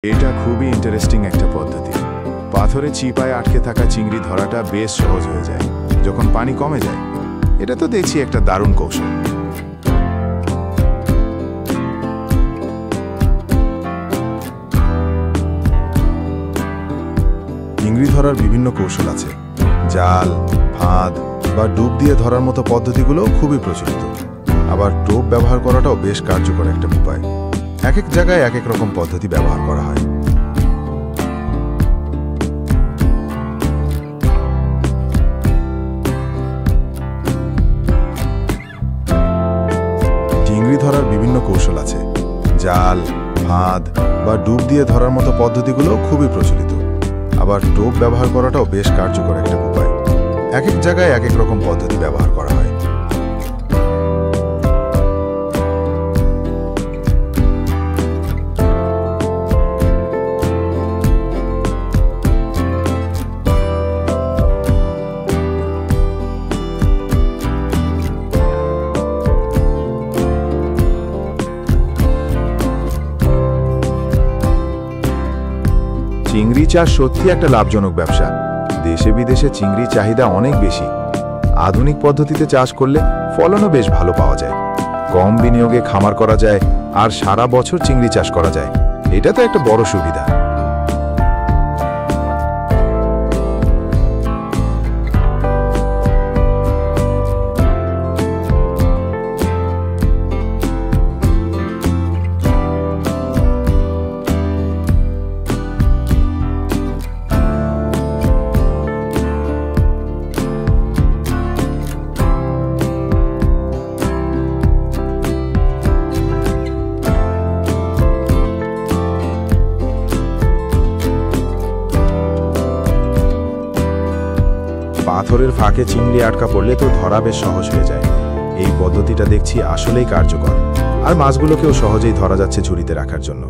এটা খুবই ইন্টারেস্টিং একটা পদ্ধতি। পাথরে চিপায় আটকে থাকা চিংড়ি ধরাটা বেশ সহজ হয়ে যায় যখন পানি কমে যায়। এটা তো দেখছি একটা দারুণ কৌশল। চিংড়ি ধরার বিভিন্ন কৌশল আছে। জাল, ফাঁদ বা ডুব দিয়ে ধরার মতো পদ্ধতিগুলোও খুবই প্রচলিত। আবার টোপ ব্যবহার করাটাও বেশ কার্যকর একটা উপায়। এক এক জায়গায় এক এক রকম পদ্ধতি ব্যবহার করা হয়। চিংড়ি ধরার বিভিন্ন কৌশল আছে। জাল, ফাঁদ বা ডুব দিয়ে ধরার মতো পদ্ধতিগুলো খুবই প্রচলিত। আবার টোপ ব্যবহার করাটাও বেশ কার্যকর একটা উপায়। এক এক জায়গায় এক এক রকম পদ্ধতি ব্যবহার করা হয়। চিংড়ি চাষ সত্যি একটা লাভজনক ব্যবসা। দেশে বিদেশে চিংড়ি চাহিদা অনেক বেশি। আধুনিক পদ্ধতিতে চাষ করলে ফলনও বেশ ভালো পাওয়া যায়। কম বিনিয়োগে খামার করা যায় আর সারা বছর চিংড়ি চাষ করা যায়। এটা তো একটা বড় সুবিধা। পাথরের ফাঁকে চিংড়ি আটকা পড়লে তো ধরা বেশ সহজ হয়ে যায়। এই পদ্ধতিটা দেখছি আসলেই কার্যকর, আর মাছগুলোকেও সহজেই ধরা যাচ্ছে ঝুড়িতে রাখার জন্য।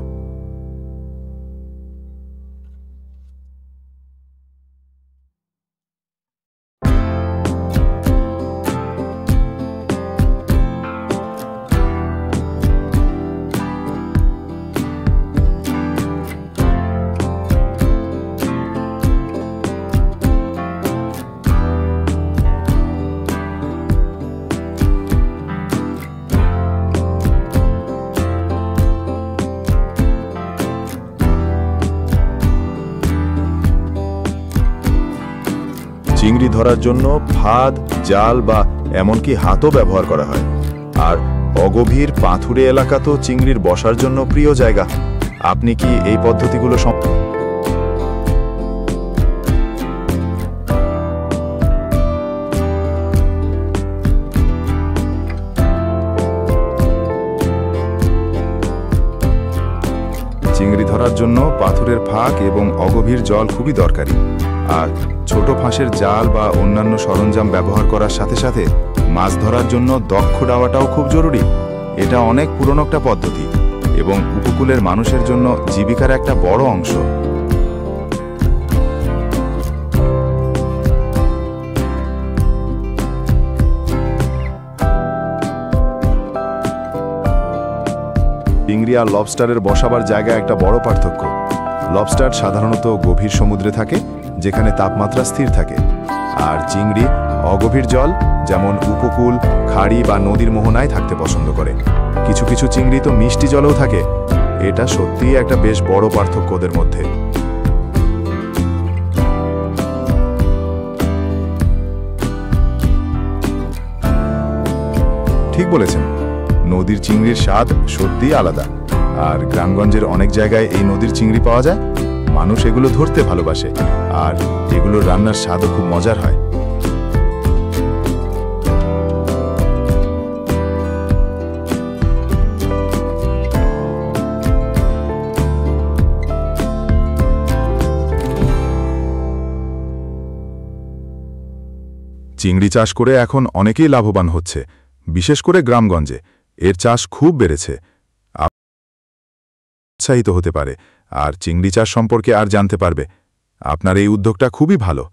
চিংড়ি ধরার জন্য ফাঁদ, জাল বা এমনকি হাতও ব্যবহার করা হয়। আর অগভীর পাথুরে এলাকা তো চিংড়ির বসার জন্য প্রিয় জায়গা। আপনি কি এই পদ্ধতিগুলো চিংড়ি ধরার জন্য পাথরের ফাঁক এবং অগভীর জল খুবই দরকারি। আর ছোট ফাঁসের জাল বা অন্যান্য সরঞ্জাম ব্যবহার করার সাথে সাথে মাছ ধরার জন্য দক্ষ ডাওয়াটাও খুব জরুরি। এটা অনেক পুরনো একটা পদ্ধতি এবং উপকূলের মানুষের জন্য জীবিকার একটা বড় অংশ। চিংড়ি আর লবস্টারের বসাবার জায়গা একটা বড় পার্থক্য। লবস্টার সাধারণত গভীর সমুদ্রে থাকে, যেখানে তাপমাত্রা স্থির থাকে। আর চিংড়ি অগভীর জল, যেমন উপকূল, খাড়ি বা নদীর মোহনায় থাকতে পছন্দ করে। কিছু কিছু চিংড়ি তো মিষ্টি জলেও থাকে। এটা সত্যিই একটা বেশ বড় পার্থক্য ওদের মধ্যে। ঠিক বলেছেন, নদীর চিংড়ির স্বাদ সত্যিই আলাদা। আর গ্রামগঞ্জের অনেক জায়গায় এই নদীর চিংড়ি পাওয়া যায়। মানুষ এগুলো ধরতে ভালোবাসে, আর এগুলোর রান্নার স্বাদও খুব মজার হয়। চিংড়ি চাষ করে এখন অনেকেই লাভবান হচ্ছে, বিশেষ করে গ্রামগঞ্জে। এর চাষ খুব বেড়েছে। উৎসাহিত হতে পারে আর চিংড়ি চাষ সম্পর্কে আর জানতে পারবে। আপনার এই উদ্যোগটা খুবই ভালো।